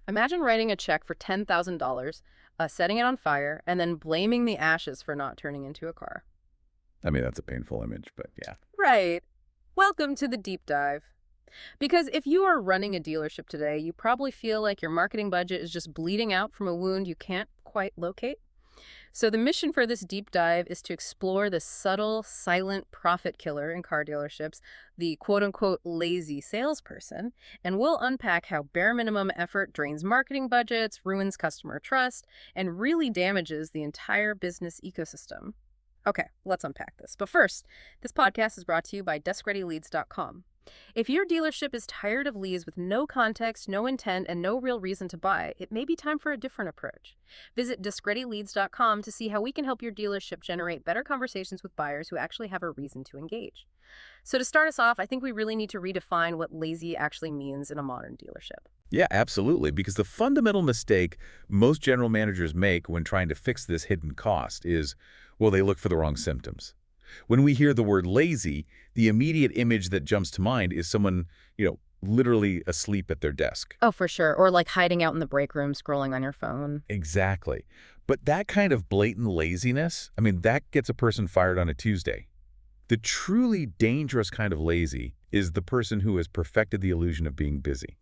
Imagine writing a check for $10,000, setting it on fire, and then blaming the ashes for not turning into a car. I mean, that's a painful image, but yeah. Right. Welcome to the deep dive. Because if you are running a dealership today, you probably feel like your marketing budget is just bleeding out from a wound you can't quite locate. So the mission for this deep dive is to explore the subtle, silent profit killer in car dealerships, the quote-unquote lazy salesperson, and we'll unpack how bare minimum effort drains marketing budgets, ruins customer trust, and really damages the entire business ecosystem. Okay, let's unpack this. But first, this podcast is brought to you by DeskReadyLeads.com. If your dealership is tired of leads with no context, no intent, and no real reason to buy, it may be time for a different approach. Visit DeskReadyLeads.com to see how we can help your dealership generate better conversations with buyers who actually have a reason to engage. So to start us off, I think we really need to redefine what lazy actually means in a modern dealership. Yeah, absolutely, because the fundamental mistake most general managers make when trying to fix this hidden cost is, well, they look for the wrong symptoms. When we hear the word lazy, the immediate image that jumps to mind is someone, literally asleep at their desk. Oh, for sure. Or like hiding out in the break room scrolling on your phone. Exactly. But that kind of blatant laziness, I mean, that gets a person fired on a Tuesday. The truly dangerous kind of lazy is the person who has perfected the illusion of being busy.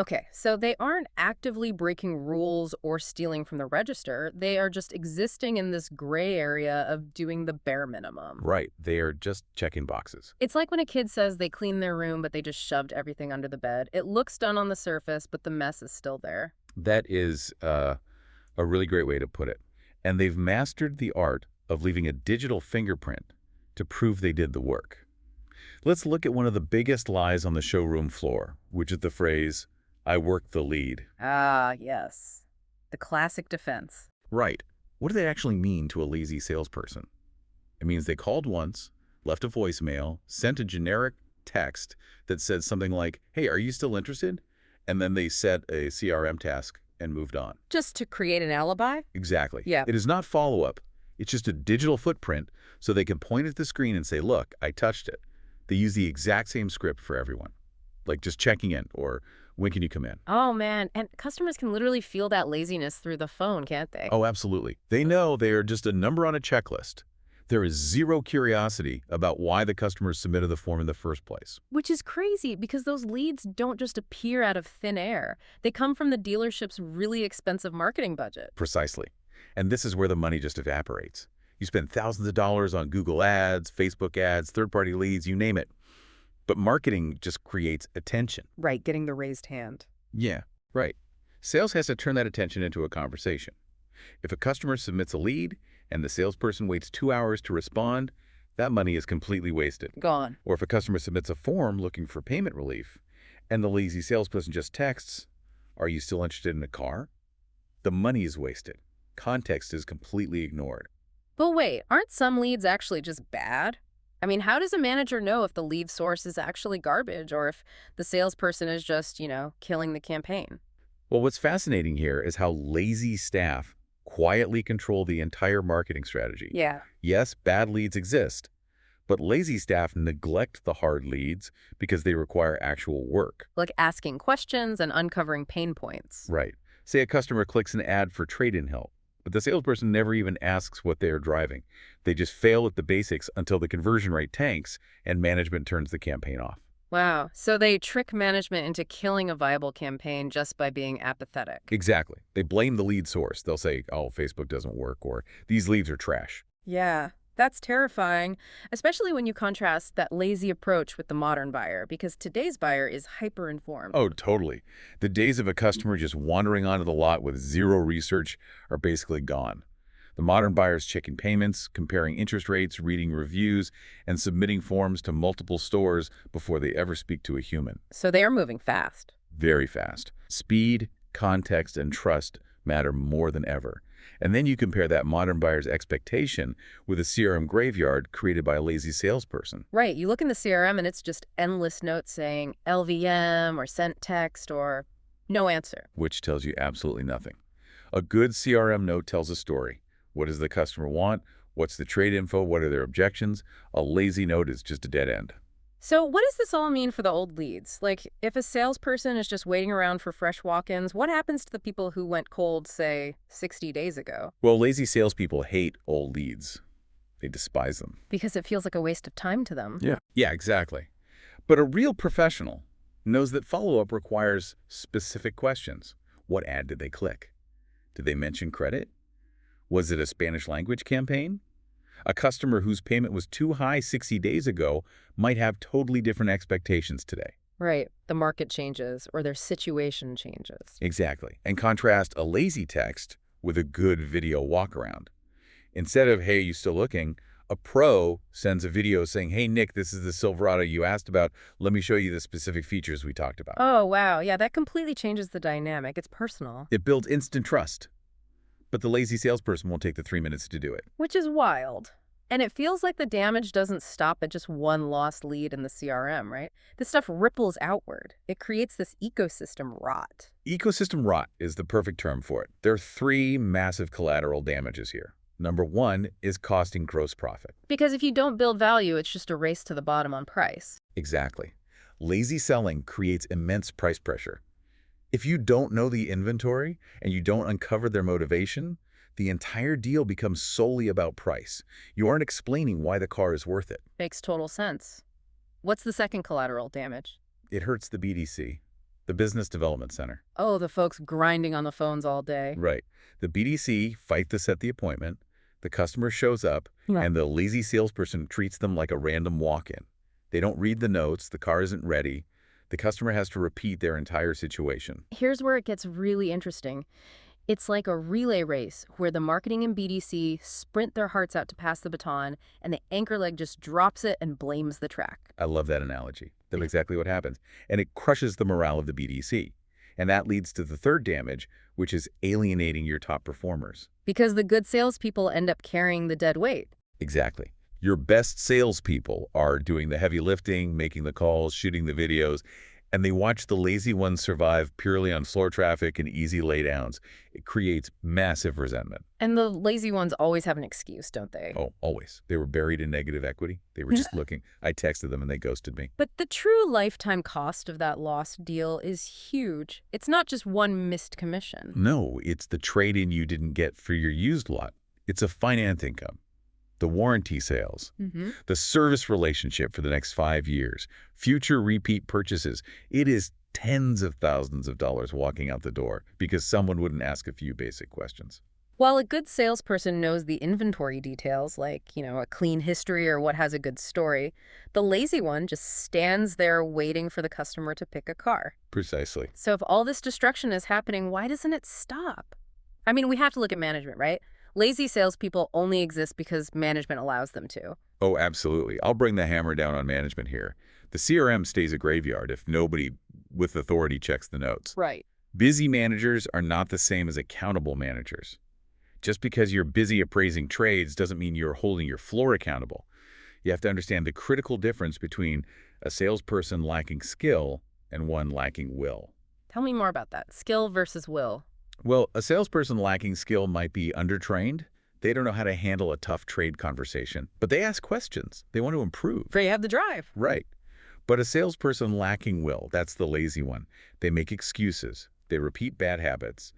Okay, so they aren't actively breaking rules or stealing from the register. They are just existing in this gray area of doing the bare minimum. Right. They are just checking boxes. It's like when a kid says they cleaned their room, but they just shoved everything under the bed. It looks done on the surface, but the mess is still there. That is a really great way to put it. And they've mastered the art of leaving a digital fingerprint to prove they did the work. Let's look at one of the biggest lies on the showroom floor, which is the phrase, "I worked the lead." Ah, yes. The classic defense. Right. What do they actually mean to a lazy salesperson? It means they called once, left a voicemail, sent a generic text that said something like, "Hey, are you still interested?" And then they set a CRM task and moved on. Just to create an alibi? Exactly. Yeah. It is not follow-up. It's just a digital footprint so they can point at the screen and say, "Look, I touched it." They use the exact same script for everyone, like just checking in or "When can you come in?" Oh, man. And customers can literally feel that laziness through the phone, can't they? Oh, absolutely. They know they are just a number on a checklist. There is zero curiosity about why the customers submitted the form in the first place. Which is crazy because those leads don't just appear out of thin air. They come from the dealership's really expensive marketing budget. Precisely. And this is where the money just evaporates. You spend thousands of dollars on Google ads, Facebook ads, third-party leads, you name it. But marketing just creates attention. Right, getting the raised hand. Yeah, right. Sales has to turn that attention into a conversation. If a customer submits a lead and the salesperson waits 2 hours to respond, that money is completely wasted. Gone. Or if a customer submits a form looking for payment relief and the lazy salesperson just texts, "Are you still interested in a car?" the money is wasted. Context is completely ignored. But wait, aren't some leads actually just bad? I mean, how does a manager know if the lead source is actually garbage or if the salesperson is just, killing the campaign? Well, what's fascinating here is how lazy staff quietly control the entire marketing strategy. Yeah. Yes, bad leads exist, but lazy staff neglect the hard leads because they require actual work. Like asking questions and uncovering pain points. Right. Say a customer clicks an ad for trade-in help, but the salesperson never even asks what they are driving. They just fail at the basics until the conversion rate tanks and management turns the campaign off. Wow. So they trick management into killing a viable campaign just by being apathetic. Exactly. They blame the lead source. They'll say, "Oh, Facebook doesn't work," or "These leads are trash." Yeah, that's terrifying, especially when you contrast that lazy approach with the modern buyer, because today's buyer is hyper-informed. Oh, totally. The days of a customer just wandering onto the lot with zero research are basically gone. The modern buyer's checking payments, comparing interest rates, reading reviews, and submitting forms to multiple stores before they ever speak to a human. So they are moving fast. Very fast. Speed, context, and trust matter more than ever. And then you compare that modern buyer's expectation with a CRM graveyard created by a lazy salesperson. Right. You look in the CRM and it's just endless notes saying LVM or sent text or no answer. Which tells you absolutely nothing. A good CRM note tells a story. What does the customer want? What's the trade info? What are their objections? A lazy note is just a dead end. So what does this all mean for the old leads? Like, if a salesperson is just waiting around for fresh walk-ins, what happens to the people who went cold, say, 60 days ago? Well, lazy salespeople hate old leads. They despise them. Because it feels like a waste of time to them. Yeah, exactly. But a real professional knows that follow-up requires specific questions. What ad did they click? Did they mention credit? Was it a Spanish language campaign? A customer whose payment was too high 60 days ago might have totally different expectations today. Right. The market changes or their situation changes. Exactly. And contrast a lazy text with a good video walkaround. Instead of, hey, you still looking? A pro sends a video saying, hey, Nick, this is the Silverado you asked about. Let me show you the specific features we talked about. Oh, wow. Yeah, that completely changes the dynamic. It's personal. It builds instant trust. But the lazy salesperson won't take the 3 minutes to do it. Which is wild. And it feels like the damage doesn't stop at just one lost lead in the CRM, right? This stuff ripples outward. It creates this ecosystem rot. Ecosystem rot is the perfect term for it. There are 3 massive collateral damages here. Number 1 is costing gross profit. Because if you don't build value, it's just a race to the bottom on price. Exactly. Lazy selling creates immense price pressure. If you don't know the inventory and you don't uncover their motivation, the entire deal becomes solely about price. You aren't explaining why the car is worth it. Makes total sense. What's the second collateral damage? It hurts the BDC, the Business Development Center. Oh, the folks grinding on the phones all day. Right. The BDC fight to set the appointment, the customer shows up, Yeah. and the lazy salesperson treats them like a random walk-in. They don't read the notes, the car isn't ready. The customer has to repeat their entire situation. Here's where it gets really interesting. It's like a relay race where the marketing and BDC sprint their hearts out to pass the baton, and the anchor leg just drops it and blames the track. I love that analogy. That's exactly what happens. And it crushes the morale of the BDC. And that leads to the third damage, which is alienating your top performers. Because the good salespeople end up carrying the dead weight. Exactly. Your best salespeople are doing the heavy lifting, making the calls, shooting the videos, and they watch the lazy ones survive purely on floor traffic and easy laydowns. It creates massive resentment. And the lazy ones always have an excuse, don't they? Oh, always. They were buried in negative equity. They were just looking. I texted them and they ghosted me. But the true lifetime cost of that lost deal is huge. It's not just one missed commission. No, it's the trade-in you didn't get for your used lot. It's a finance income, the warranty sales, the service relationship for the next 5 years, future repeat purchases. It is tens of thousands of dollars walking out the door because someone wouldn't ask a few basic questions. While a good salesperson knows the inventory details, like, a clean history or what has a good story, the lazy one just stands there waiting for the customer to pick a car. Precisely. So if all this destruction is happening, why doesn't it stop? I mean, we have to look at management, right? Lazy salespeople only exist because management allows them to. Oh, absolutely. I'll bring the hammer down on management here. The CRM stays a graveyard if nobody with authority checks the notes. Right. Busy managers are not the same as accountable managers. Just because you're busy appraising trades doesn't mean you're holding your floor accountable. You have to understand the critical difference between a salesperson lacking skill and one lacking will. Tell me more about that. Skill versus will. Well, a salesperson lacking skill might be undertrained. They don't know how to handle a tough trade conversation, but they ask questions. They want to improve. They have the drive. Right. But a salesperson lacking will, that's the lazy one. They make excuses. They repeat bad habits.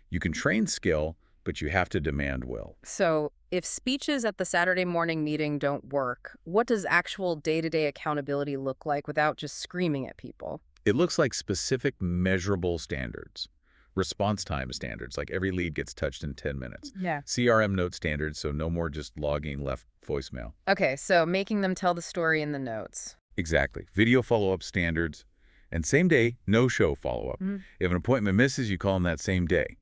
You can train skill, but you have to demand will. So if speeches at the Saturday morning meeting don't work, what does actual day-to-day accountability look like without just screaming at people? It looks like specific measurable standards. Response time standards, like every lead gets touched in 10 minutes. Yeah. CRM note standards, so no more just logging left voicemail. Okay, so making them tell the story in the notes. Exactly. Video follow-up standards. And same day, no-show follow-up. If an appointment misses, you call them that same day.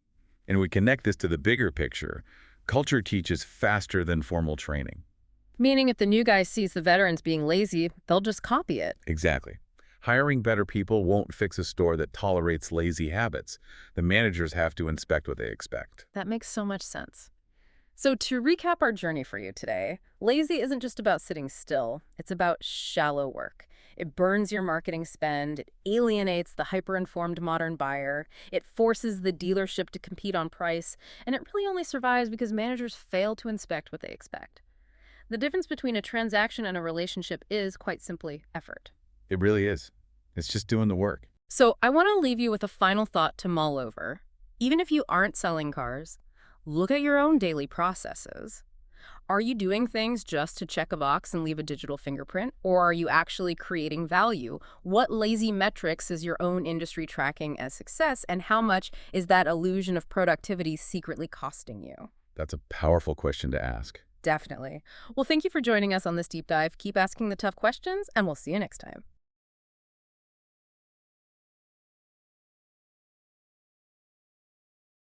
And we connect this to the bigger picture. Culture teaches faster than formal training. Meaning if the new guy sees the veterans being lazy, they'll just copy it. Exactly. Hiring better people won't fix a store that tolerates lazy habits. The managers have to inspect what they expect. That makes so much sense. So to recap our journey for you today, lazy isn't just about sitting still. It's about shallow work. It burns your marketing spend. It alienates the hyper-informed modern buyer. It forces the dealership to compete on price. And it really only survives because managers fail to inspect what they expect. The difference between a transaction and a relationship is quite simply effort. It really is. It's just doing the work. So I want to leave you with a final thought to mull over. Even if you aren't selling cars, look at your own daily processes. Are you doing things just to check a box and leave a digital fingerprint, or are you actually creating value? What lazy metrics is your own industry tracking as success, and how much is that illusion of productivity secretly costing you? That's a powerful question to ask. Definitely. Well, thank you for joining us on this deep dive. Keep asking the tough questions, and we'll see you next time.